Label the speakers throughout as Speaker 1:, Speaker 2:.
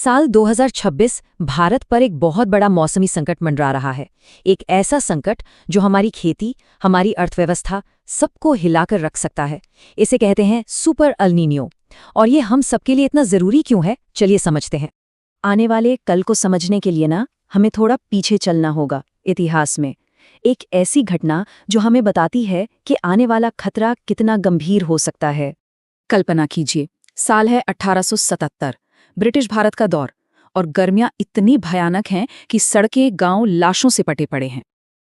Speaker 1: साल 2026 भारत पर एक बहुत बड़ा मौसमी संकट मंडरा रहा है। एक ऐसा संकट जो हमारी खेती, हमारी अर्थव्यवस्था सबको हिलाकर रख सकता है। इसे कहते हैं सुपर एल नीनो। और ये हम सबके लिए इतना जरूरी क्यों है, चलिए समझते हैं। आने वाले कल को समझने के लिए हमें थोड़ा पीछे चलना होगा इतिहास में। एक ऐसी घटना जो हमें बताती है कि आने वाला खतरा कितना गंभीर हो सकता है। कल्पना कीजिए, साल है 1877, ब्रिटिश भारत का दौर, और गर्मियां इतनी भयानक हैं कि सड़कें गांव लाशों से पटे पड़े हैं।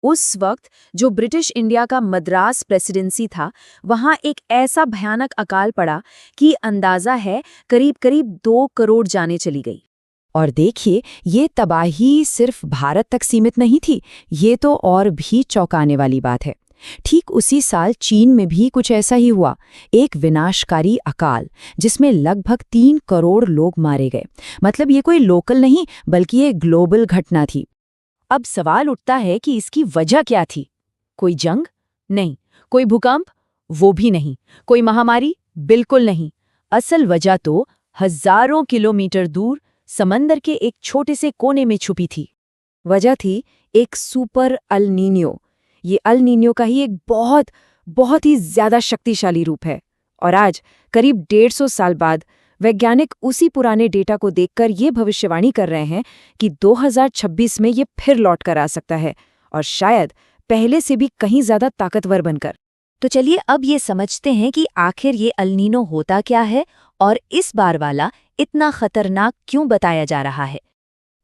Speaker 1: उस वक्त जो ब्रिटिश इंडिया का मद्रास प्रेसिडेंसी था, वहां एक ऐसा भयानक अकाल पड़ा कि अंदाजा है करीब करीब 2 करोड़ जानें चली गई। और देखिए, ये तबाही सिर्फ भारत तक सीमित नहीं थी, ये तो और भी चौंकाने वाली बात है। ठीक उसी साल चीन में भी कुछ ऐसा ही हुआ, एक विनाशकारी अकाल जिसमें लगभग 3 करोड़ लोग मारे गए। मतलब ये कोई लोकल नहीं, बल्कि ये ग्लोबल घटना थी। अब सवाल उठता है कि इसकी वजह क्या थी? कोई जंग? नहीं। कोई भूकंप? वो भी नहीं। कोई महामारी? बिल्कुल नहीं। असल वजह तो हजारों किलोमीटर दूर समंदर के एक छोटे से कोने में छुपी थी। वजह थी एक सुपर एल नीनो। ये एल नीनो का ही एक बहुत ही ज्यादा शक्तिशाली रूप है। और आज करीब 150 साल बाद वैज्ञानिक उसी पुराने डेटा को देखकर ये भविष्यवाणी कर रहे हैं कि 2026 में ये फिर लौट कर आ सकता है, और शायद पहले से भी कहीं ज्यादा ताकतवर बनकर। तो चलिए अब ये समझते हैं कि आखिर ये एल नीनो होता क्या है और इस बार वाला इतना खतरनाक क्यों बताया जा रहा है।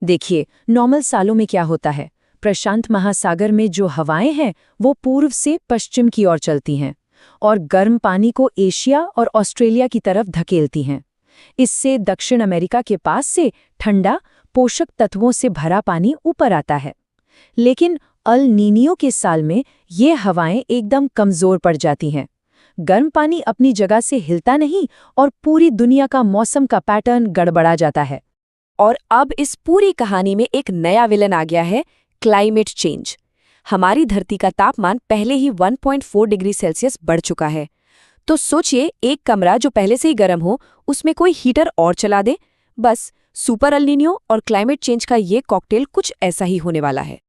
Speaker 1: देखिए, नॉर्मल सालों में क्या होता है, प्रशांत महासागर में जो हवाएं हैं वो पूर्व से पश्चिम की ओर चलती हैं और गर्म पानी को एशिया और ऑस्ट्रेलिया की तरफ धकेलती हैं। इससे दक्षिण अमेरिका के पास से ठंडा, पोषक तत्वों से भरा पानी ऊपर आता है। लेकिन एल नीनो के साल में ये हवाएं एकदम कमजोर पड़ जाती हैं। गर्म पानी अपनी जगह से हिलता नहीं और पूरी दुनिया का मौसम का पैटर्न गड़बड़ा जाता है। और अब इस पूरी कहानी में एक नया विलन आ गया है, क्लाइमेट चेंज। हमारी धरती का तापमान पहले ही 1.4 डिग्री सेल्सियस बढ़ चुका है। तो सोचिए, एक कमरा जो पहले से ही गर्म हो, उसमें कोई हीटर और चला दे। बस सुपर एल नीनो और क्लाइमेट चेंज का ये कॉकटेल कुछ ऐसा ही होने वाला है।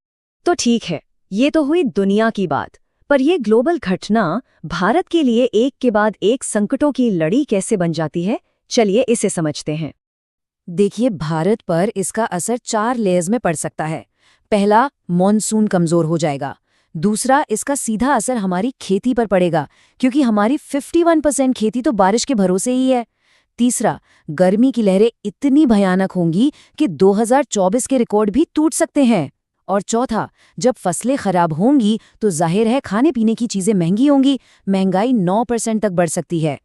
Speaker 1: तो ठीक है, ये तो हुई दुनिया की बात, पर ये ग्लोबल घटना भारत के लिए एक के बाद एक संकटों की लड़ी कैसे बन जाती है, चलिए इसे समझते हैं। देखिए, भारत पर इसका असर 4 लेयर्स में पड़ सकता है। पहला, मॉनसून कमजोर हो जाएगा। दूसरा, इसका सीधा असर हमारी खेती पर पड़ेगा, क्योंकि हमारी 51% खेती तो बारिश के भरोसे ही है। तीसरा, गर्मी की लहरें इतनी भयानक होंगी कि 2024 के रिकॉर्ड भी टूट सकते हैं। और चौथा, जब फसलें खराब होंगी तो जाहिर है खाने पीने की चीजें महंगी होंगी, महंगाई 9% तक बढ़ सकती है।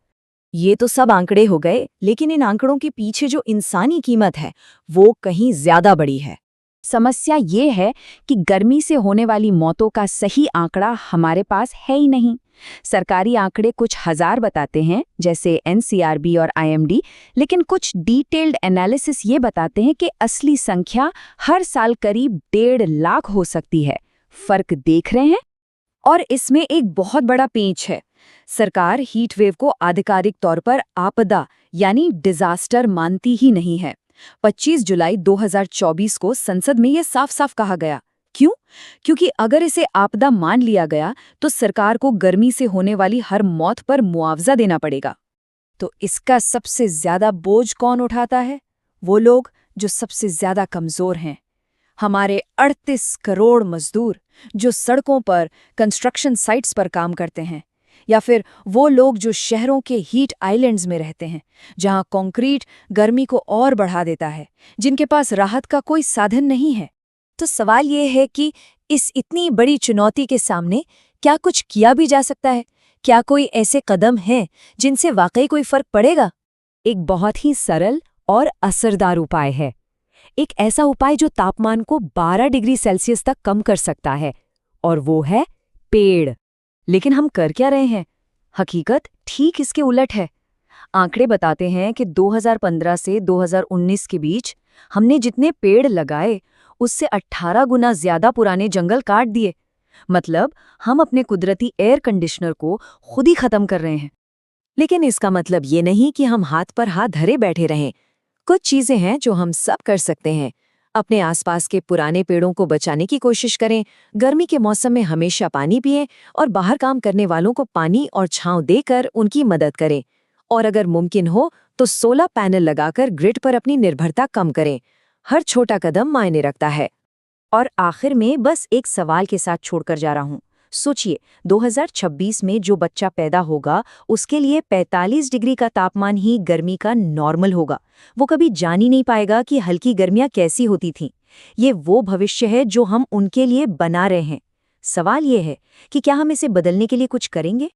Speaker 1: ये तो सब आंकड़े हो गए, लेकिन इन आंकड़ों के पीछे जो इंसानी कीमत है वो कहीं ज्यादा बड़ी है। समस्या ये है कि गर्मी से होने वाली मौतों का सही आंकड़ा हमारे पास है ही नहीं। सरकारी आंकड़े कुछ हजार बताते हैं, जैसे एनसीआरबी और आईएमडी, लेकिन कुछ डिटेल्ड एनालिसिस ये बताते हैं कि असली संख्या हर साल करीब 1.5 लाख हो सकती है। फर्क देख रहे हैं? और इसमें एक बहुत बड़ा पेंच है। सरकार हीट वेव को आधिकारिक तौर पर आपदा यानी डिजास्टर मानती ही नहीं है। 25 जुलाई 2024 को संसद में ये साफ साफ कहा गया। क्यों? क्योंकि अगर इसे आपदा मान लिया गया तो सरकार को गर्मी से होने वाली हर मौत पर मुआवजा देना पड़ेगा। तो इसका सबसे ज्यादा बोझ कौन उठाता है? वो लोग जो सबसे ज्यादा कमजोर हैं। हमारे 38 करोड़ मजदूर जो सड़कों पर, कंस्ट्रक्शन साइट्स पर काम करते हैं, या फिर वो लोग जो शहरों के हीट आइलैंड्स में रहते हैं, जहां कंक्रीट गर्मी को और बढ़ा देता है, जिनके पास राहत का कोई साधन नहीं है। तो सवाल ये है कि इस इतनी बड़ी चुनौती के सामने क्या कुछ किया भी जा सकता है? क्या कोई ऐसे कदम हैं जिनसे वाकई कोई फर्क पड़ेगा? एक बहुत ही सरल और असरदार उपाय है। एक ऐसा उपाय जो तापमान को 12 डिग्री सेल्सियस तक कम कर सकता है, और वो है पेड़। लेकिन हम कर क्या रहे हैं? हकीकत ठीक इसके उलट है। आंकड़े बताते हैं कि 2015 से 2019 के बीच हमने जितने पेड़ लगाए, उससे 18 गुना ज्यादा पुराने जंगल काट दिए। मतलब हम अपने कुदरती एयर कंडीशनर को खुद ही खत्म कर रहे हैं। लेकिन इसका मतलब ये नहीं कि हम हाथ पर हाथ धरे बैठे रहें। कुछ चीजें हैं जो हम सब कर सकते हैं। अपने आसपास के पुराने पेड़ों को बचाने की कोशिश करें, गर्मी के मौसम में हमेशा पानी पिएं और बाहर काम करने वालों को पानी और छांव देकर उनकी मदद करें। और अगर मुमकिन हो तो सोलर पैनल लगाकर ग्रिड पर अपनी निर्भरता कम करें। हर छोटा कदम मायने रखता है।
Speaker 2: और आखिर में बस एक सवाल के साथ छोड़कर जा रहा हूं। सोचिए, 2026 में जो बच्चा पैदा होगा उसके लिए 45 डिग्री का तापमान ही गर्मी का नॉर्मल होगा। वो कभी जान ही नहीं पाएगा कि हल्की गर्मियां कैसी होती थीं। ये वो भविष्य है जो हम उनके लिए बना रहे हैं। सवाल ये है कि क्या हम इसे बदलने के लिए कुछ करेंगे?